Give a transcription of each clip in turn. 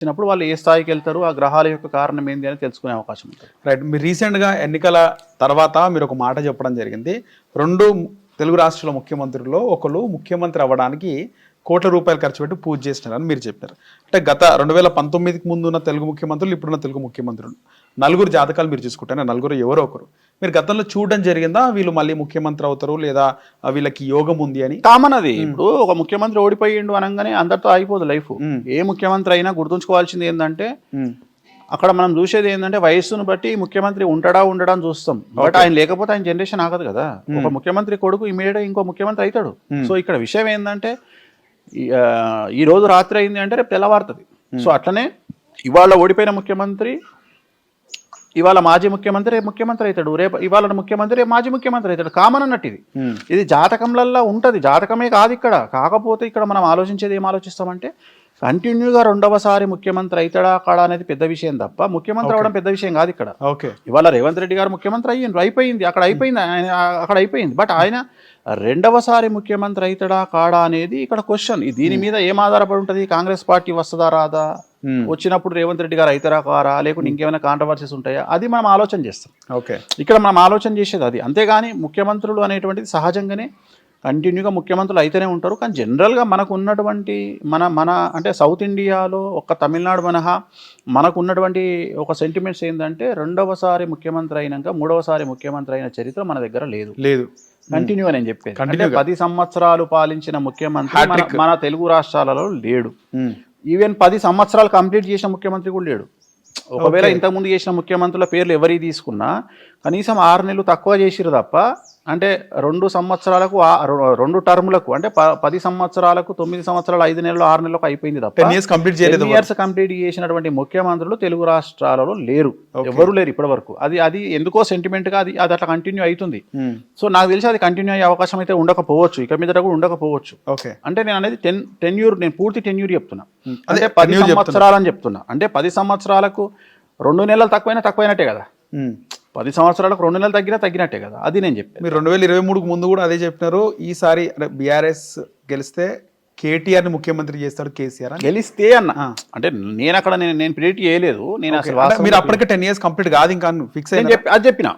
వచ్చినప్పుడు వాళ్ళు ఏ స్థాయికి వెళ్తారు, ఆ గ్రహాల యొక్క కారణం ఏంది అని తెలుసుకునే అవకాశం ఉంటుంది. రైట్. మీరు రీసెంట్గా ఎన్నికల తర్వాత మీరు ఒక మాట చెప్పడం జరిగింది. 2 తెలుగు రాష్ట్రాల ముఖ్యమంత్రుల్లో ఒకరు ముఖ్యమంత్రి అవ్వడానికి కోట్ల రూపాయలు ఖర్చు పెట్టి పూజ చేసినారని మీరు చెప్పారు. అంటే గత 2019కి ముందు ఉన్న తెలుగు ముఖ్యమంత్రులు, ఇప్పుడున్న తెలుగు ముఖ్యమంత్రులు 4 జాతకాలు మీరు చూసుకుంటే 4 ఎవరో ఒకరు మీరు గతంలో చూడడం జరిగిందా? వీళ్ళు మళ్ళీ ముఖ్యమంత్రి అవుతారు లేదా వీళ్ళకి యోగం ఉంది అని? కామన్ అది. ఇప్పుడు ఒక ముఖ్యమంత్రి ఓడిపోయిండు అనగానే అందరితో అయిపోదు లైఫ్. ఏ ముఖ్యమంత్రి అయినా గుర్తుంచుకోవాల్సింది ఏంటంటే అక్కడ మనం చూసేది ఏంటంటే వయస్సును బట్టి ముఖ్యమంత్రి ఉంటాడా ఉండడా అని చూస్తాం. బట్ ఆయన లేకపోతే ఆయన జనరేషన్ ఆగదు కదా. ఒక ముఖ్యమంత్రి కొడుకు ఇమీడియట్ ఇంకో ముఖ్యమంత్రి అవుతాడు. సో ఇక్కడ విషయం ఏంటంటే ఈ రోజు రాత్రి అయింది అంటే రేపు తెల్లవారుతుంది. సో అట్లనే ఇవాళ ఓడిపోయిన ముఖ్యమంత్రి ఇవాళ మాజీ ముఖ్యమంత్రి రేపు ముఖ్యమంత్రి అవుతాడు, రేపు ఇవాళ ముఖ్యమంత్రి రేపు మాజీ ముఖ్యమంత్రి అవుతాడు. కామన్ అన్నట్టు ఇది జాతకంలల్లో ఉంటుంది. జాతకమే కాదు ఇక్కడ. కాకపోతే ఇక్కడ మనం ఆలోచించేది ఏం ఆలోచిస్తామంటే కంటిన్యూగా 2వసారి ముఖ్యమంత్రి అవుతాడా కాడా అనేది పెద్ద విషయం తప్ప ముఖ్యమంత్రి అవడం పెద్ద విషయం కాదు ఇక్కడ. ఇవాళ రేవంత్ రెడ్డి గారు ముఖ్యమంత్రి అయిపోయింది, అక్కడ అయిపోయింది. బట్ ఆయన 2వసారి ముఖ్యమంత్రి అవుతాడా కాడా అనేది ఇక్కడ క్వశ్చన్. దీని మీద ఏం ఆధారపడి ఉంటుంది? కాంగ్రెస్ పార్టీ వస్తుందా రాదా, వచ్చినప్పుడు రేవంత్ రెడ్డి గారు అవుతారా కారా, లేకుంటే ఇంకేమైనా కాంట్రవర్సీస్ ఉంటాయా, అది మనం ఆలోచన చేస్తాం. ఇక్కడ మనం ఆలోచన చేసేది అది. అంతేగాని ముఖ్యమంత్రులు అనేటువంటిది సహజంగానే కంటిన్యూగా ముఖ్యమంత్రులు అయితేనే ఉంటారు. కానీ జనరల్గా మనకు ఉన్నటువంటి మన అంటే సౌత్ ఇండియాలో ఒక తమిళనాడు మనకు ఉన్నటువంటి ఒక సెంటిమెంట్స్ ఏంటంటే 2వసారి ముఖ్యమంత్రి అయినాక 3వసారి ముఖ్యమంత్రి అయిన చరిత్ర మన దగ్గర లేదు. కంటిన్యూగా నేను చెప్పేది అంటే 10 సంవత్సరాలు పాలించిన ముఖ్యమంత్రి మన తెలుగు రాష్ట్రాలలో లేడు. ఈవెన్ 10 సంవత్సరాలు కంప్లీట్ చేసిన ముఖ్యమంత్రి కూడా లేడు. ఒకవేళ ఇంతకుముందు చేసిన ముఖ్యమంత్రుల పేర్లు ఎవరి తీసుకున్నా కనీసం 6 నెలలు తక్కువ చేసిరు తప్ప, అంటే 2 సంవత్సరాలకు 2 టర్ములకు అంటే 10 సంవత్సరాలకు 9 సంవత్సరాలు 5 నెలలు 6 నెలలకు అయిపోయింది తప్ప 10 ఇయర్స్ కంప్లీట్ చేసినటువంటి ముఖ్యమంత్రులు తెలుగు రాష్ట్రాలలో లేరు, ఎవరు లేరు ఇప్పటి వరకు. అది ఎందుకో సెంటిమెంట్గా అది అట్లా కంటిన్యూ అవుతుంది. సో నాకు తెలిసి అది కంటిన్యూ అయ్యే అవకాశం అయితే ఉండకపోవచ్చు, ఇక మీద కూడా ఉండకపోవచ్చు. అంటే నేను అనేది టెన్యూర్, నేను పూర్తి టెన్యూర్ చెప్తున్నా. అంటే 10 సంవత్సరాలు అని చెప్తున్నా. అంటే 10 సంవత్సరాలకు 2 నెలలు తక్కువైనట్టే కదా. 10 సంవత్సరాలకు 2 నెలలు తగ్గినట్టే కదా. అది నేను చెప్పాను. మీరు 2023కు ముందు కూడా అదే చెప్పినారు. ఈసారి బీఆర్ఎస్ గెలిస్తే కేటీఆర్ ని ముఖ్యమంత్రి చేస్తాడు కేసీఆర్ గెలిస్తే అన్న. అంటే నేను అక్కడ నేను ప్రిడిక్ట్ చేయలేదు. నేను అసలు మీరు అప్పటికే 10 years కంప్లీట్ కాదు ఇంకా ఫిక్స్ అది చెప్పిన.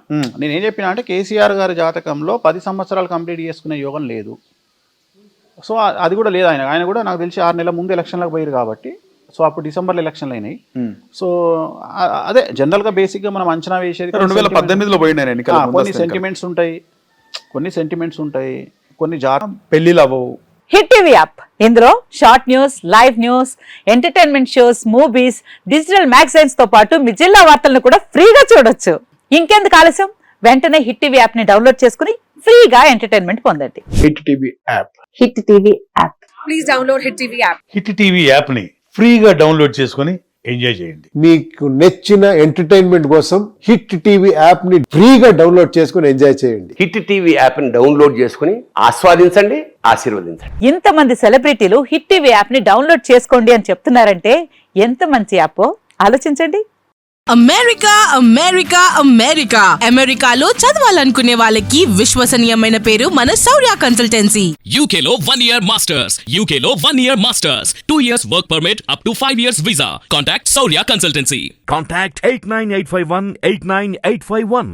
నేను ఏం చెప్పిన అంటే కేసీఆర్ గారి జాతకంలో 10 సంవత్సరాలు కంప్లీట్ చేసుకునే యోగం లేదు. సో అది కూడా లేదు. ఆయన కూడా నాకు తెలిసి 6 నెలల ముందు ఎలక్షన్లకు పోయారు కాబట్టి. సో అప్పుడు డిసెంబర్లో ఎలక్షన్లు అయినాయి. సో అదే జనరల్గా బేసిక్గా మనం అంచనా వేసేది 2018లో పోయినాయి. కొన్ని సెంటిమెంట్స్ ఉంటాయి, కొన్ని పెళ్లిలు అవ్వవు. హిట్ టీవీ యాప్, ఇందులో short news, live news, entertainment shows, movies, digital magazines తో పాటు మీ జిల్లా వార్తలను కూడా ఫ్రీగా చూడొచ్చు. ఇంకెందుకు ఆలస్యం, వెంటనే హిట్ టీవీ యాప్ ని డౌన్లోడ్ చేసుకుని ఫ్రీగా ఎంటర్టైన్మెంట్ పొందండి. Hit TV app. Please download hit TV app. Hit TV app ని ఫ్రీగా డౌన్లోడ్ చేసుకుని ఎంజాయ్ చేయండి. మీకు నచ్చిన ఎంటర్టైన్మెంట్ కోసం హిట్ టీవీ యాప్ ని ఫ్రీగా డౌన్లోడ్ చేసుకుని ఎంజాయ్ చేయండి. హిట్ టీవీ యాప్ ని డౌన్లోడ్ చేసుకుని ఆస్వాదించండి, ఆశీర్వదించండి. ఇంతమంది సెలబ్రిటీలు హిట్ టీవీ యాప్ ని డౌన్లోడ్ చేసుకోండి అని చెప్తున్నారంటే ఎంత మంచి యాప్ ఆలోచించండి. అమెరికాలో చదవాలనుకునే వాళ్ళకి విశ్వసనీయమైన పేరు మన శౌర్య కన్సల్టెన్సీ. UKలో 1 year masters, UKలో 1 year masters, 2 years work permit up to 5 years visa. Contact Saurya Consultancy. Contact 89851 89851.